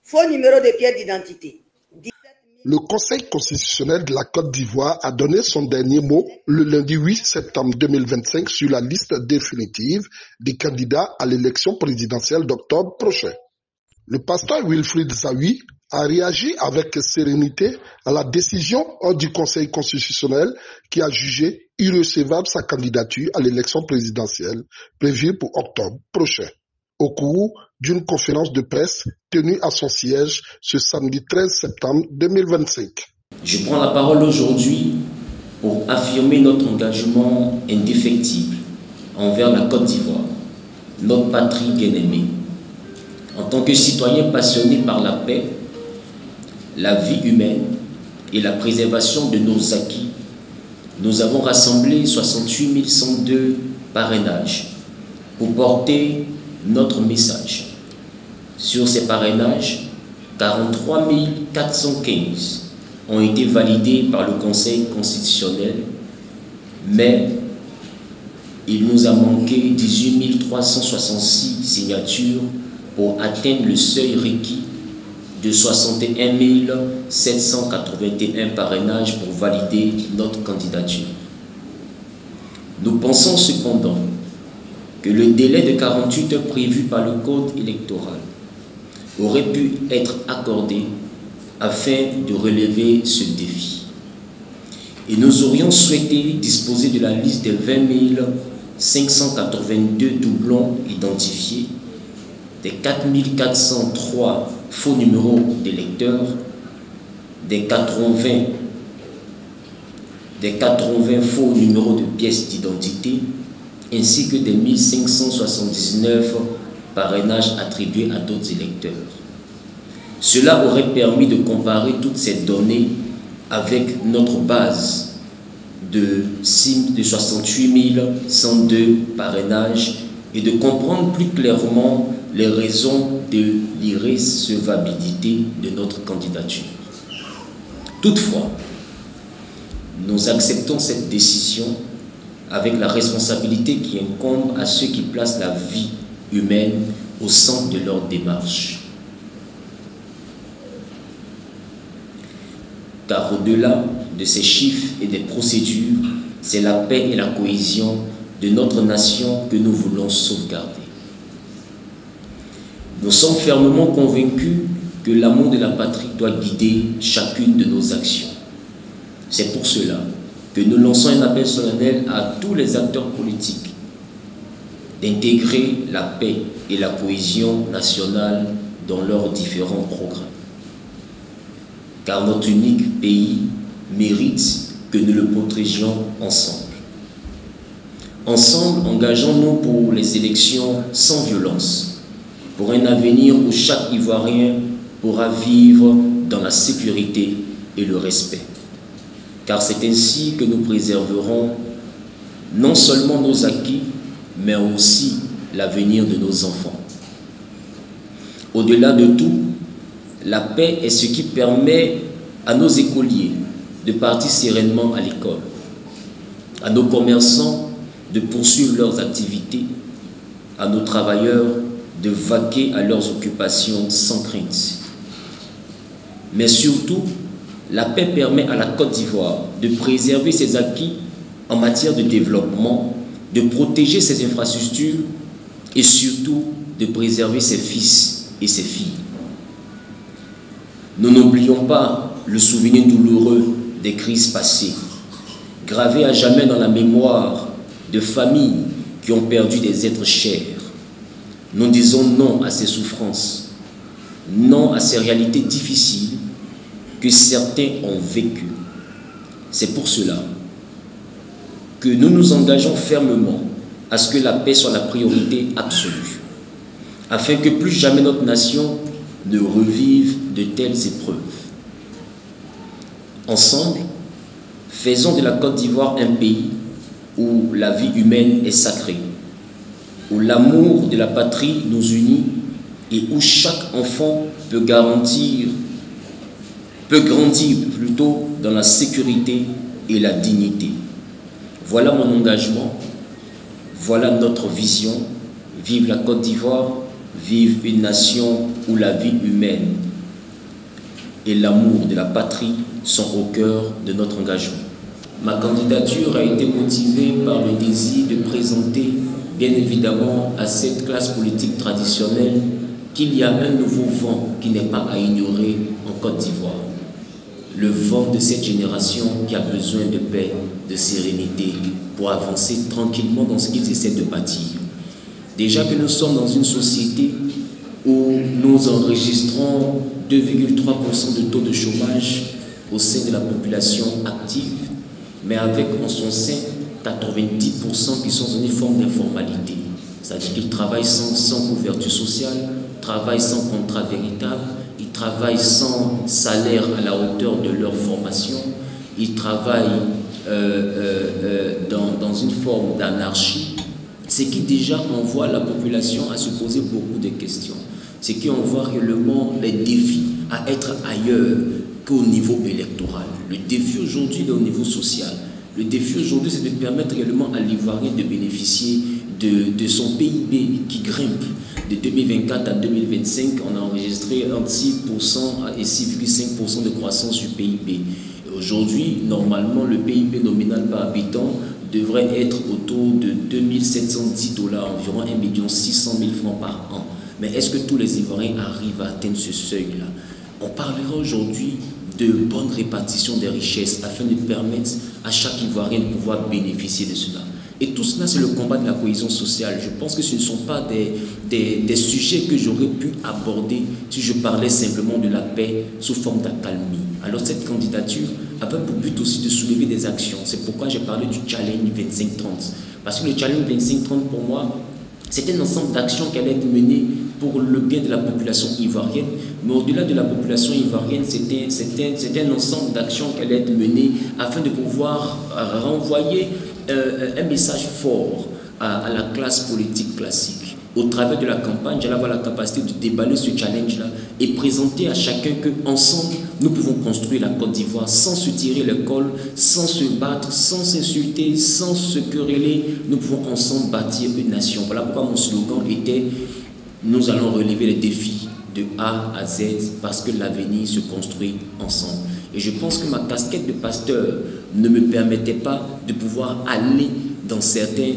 Faux numéro de pièce d'identité. Le Conseil constitutionnel de la Côte d'Ivoire a donné son dernier mot le lundi 8 septembre 2025 sur la liste définitive des candidats à l'élection présidentielle d'octobre prochain. Le pasteur Wilfried Zawi a réagi avec sérénité à la décision du Conseil constitutionnel qui a jugé irrecevable sa candidature à l'élection présidentielle prévue pour octobre prochain. Au cours d'une conférence de presse tenue à son siège ce samedi 13 septembre 2025. Je prends la parole aujourd'hui pour affirmer notre engagement indéfectible envers la Côte d'Ivoire, notre patrie bien-aimée. En tant que citoyens passionnés par la paix, la vie humaine et la préservation de nos acquis, nous avons rassemblé 68 102 parrainages pour porter notre message. Sur ces parrainages, 43 415 ont été validés par le Conseil constitutionnel, mais il nous a manqué 18 366 signatures pour atteindre le seuil requis de 61 781 parrainages pour valider notre candidature. Nous pensons cependant que le délai de 48 heures prévu par le Code électoral aurait pu être accordé afin de relever ce défi. Et nous aurions souhaité disposer de la liste des 20 582 doublons identifiés, des 4 403 faux numéros d'électeurs, des 80 faux numéros de pièces d'identité, ainsi que des 1579 parrainages attribués à d'autres électeurs. Cela aurait permis de comparer toutes ces données avec notre base de 68 102 parrainages et de comprendre plus clairement les raisons de l'irrecevabilité de notre candidature. Toutefois, nous acceptons cette décision avec la responsabilité qui incombe à ceux qui placent la vie humaine au centre de leur démarche. Car au-delà de ces chiffres et des procédures, c'est la paix et la cohésion de notre nation que nous voulons sauvegarder. Nous sommes fermement convaincus que l'amour de la patrie doit guider chacune de nos actions. C'est pour cela que nous lançons un appel solennel à tous les acteurs politiques d'intégrer la paix et la cohésion nationale dans leurs différents programmes. Car notre unique pays mérite que nous le protégions ensemble. Ensemble, engageons-nous pour les élections sans violence, pour un avenir où chaque Ivoirien pourra vivre dans la sécurité et le respect. Car c'est ainsi que nous préserverons non seulement nos acquis, mais aussi l'avenir de nos enfants. Au-delà de tout, la paix est ce qui permet à nos écoliers de partir sereinement à l'école, à nos commerçants de poursuivre leurs activités, à nos travailleurs de vaquer à leurs occupations sans crainte. Mais surtout, la paix permet à la Côte d'Ivoire de préserver ses acquis en matière de développement, de protéger ses infrastructures et surtout de préserver ses fils et ses filles. Nous n'oublions pas le souvenir douloureux des crises passées, gravées à jamais dans la mémoire de familles qui ont perdu des êtres chers. Nous disons non à ces souffrances, non à ces réalités difficiles que certains ont vécues. C'est pour cela que nous nous engageons fermement à ce que la paix soit la priorité absolue, afin que plus jamais notre nation ne revive de telles épreuves. Ensemble, faisons de la Côte d'Ivoire un pays où la vie humaine est sacrée, où l'amour de la patrie nous unit et où chaque enfant peut grandir plutôt dans la sécurité et la dignité. Voilà mon engagement, voilà notre vision. Vive la Côte d'Ivoire, vive une nation où la vie humaine et l'amour de la patrie sont au cœur de notre engagement. Ma candidature a été motivée par le désir de présenter, bien évidemment, à cette classe politique traditionnelle qu'il y a un nouveau vent qui n'est pas à ignorer en Côte d'Ivoire. Le vent de cette génération qui a besoin de paix, de sérénité, pour avancer tranquillement dans ce qu'ils essaient de bâtir. Déjà que nous sommes dans une société où nous enregistrons 2,3% de taux de chômage au sein de la population active, mais avec en son sein 90% qui sont dans une forme d'informalité. C'est-à-dire qu'ils travaillent sans couverture sociale, travaillent sans contrat véritable, ils travaillent sans salaire à la hauteur de leur formation, ils travaillent dans une forme d'anarchie, ce qui déjà envoie la population à se poser beaucoup de questions. Ce qui envoie réellement les défis à être ailleurs qu'au niveau électoral. Le défi aujourd'hui est au niveau social. Le défi aujourd'hui, c'est de permettre réellement à l'Ivoirien de bénéficier de son PIB qui grimpe. De 2024 à 2025, on a enregistré entre 6% et 6,5% de croissance du PIB. Aujourd'hui, normalement, le PIB nominal par habitant devrait être autour de 2710 $, environ 1 600 000 francs par an. Mais est-ce que tous les Ivoiriens arrivent à atteindre ce seuil-là? On parlera aujourd'hui de bonne répartition des richesses afin de permettre à chaque Ivoirien de pouvoir bénéficier de cela. Et tout cela, c'est le combat de la cohésion sociale. Je pense que ce ne sont pas des sujets que j'aurais pu aborder si je parlais simplement de la paix sous forme d'accalmie. Alors cette candidature avait pour but aussi de soulever des actions. C'est pourquoi j'ai parlé du Challenge 25-30. Parce que le Challenge 25-30, pour moi, c'est un ensemble d'actions qui allaient être menées pour le bien de la population ivoirienne. Mais au-delà de la population ivoirienne, c'était un ensemble d'actions qui allaient être menées afin de pouvoir renvoyer un message fort à la classe politique classique. Au travers de la campagne, j'allais avoir la capacité de déballer ce challenge-là et présenter à chacun qu'ensemble, nous pouvons construire la Côte d'Ivoire sans se tirer le col, sans se battre, sans s'insulter, sans se quereller. Nous pouvons ensemble bâtir une nation. Voilà pourquoi mon slogan était « Nous allons relever les défis de A à Z parce que l'avenir se construit ensemble ». Et je pense que ma casquette de pasteur ne me permettait pas de pouvoir aller dans certains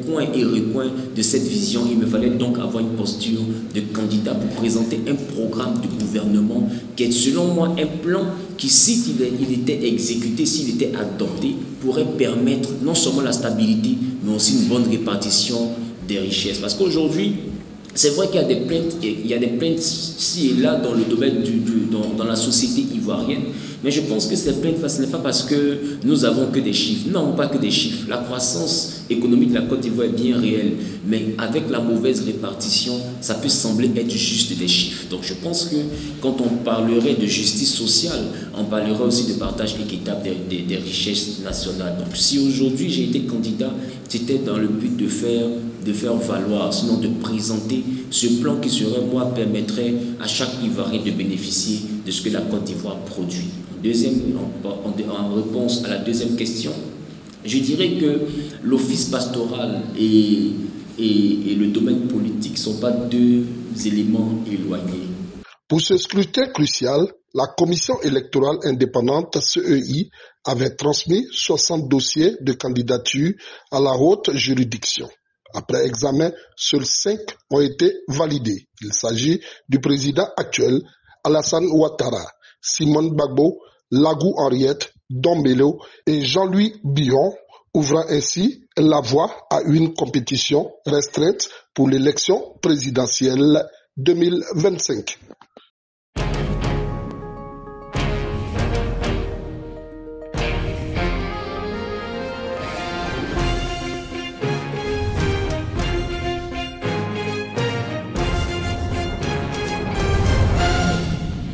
coins et recoins de cette vision. Il me fallait donc avoir une posture de candidat pour présenter un programme de gouvernement qui est selon moi un plan qui, s'il était exécuté, s'il était adopté, pourrait permettre non seulement la stabilité, mais aussi une bonne répartition des richesses. Parce qu'aujourd'hui, c'est vrai qu'il y a des plaintes ci et là dans le domaine dans la société ivoirienne, mais je pense que ces plaintes, ce n'est pas parce que nous avons que des chiffres. Non, pas que des chiffres. La croissance économique de la Côte d'Ivoire est bien réelle, mais avec la mauvaise répartition, ça peut sembler être juste des chiffres. Donc je pense que quand on parlerait de justice sociale, on parlerait aussi de partage équitable des richesses nationales. Donc si aujourd'hui j'ai été candidat, c'était dans le but de faire valoir, sinon de présenter ce plan qui permettrait à chaque Ivoirien de bénéficier de ce que la Côte d'Ivoire produit. En réponse à la deuxième question, je dirais que l'office pastoral et le domaine politique ne sont pas deux éléments éloignés. Pour ce scrutin crucial, la Commission électorale indépendante CEI avait transmis 60 dossiers de candidature à la haute juridiction. Après examen, seuls 5 ont été validés. Il s'agit du président actuel, Alassane Ouattara, Simone Gbagbo, Lagou Henriette, Dombello et Jean-Louis Billon, ouvrant ainsi la voie à une compétition restreinte pour l'élection présidentielle 2025.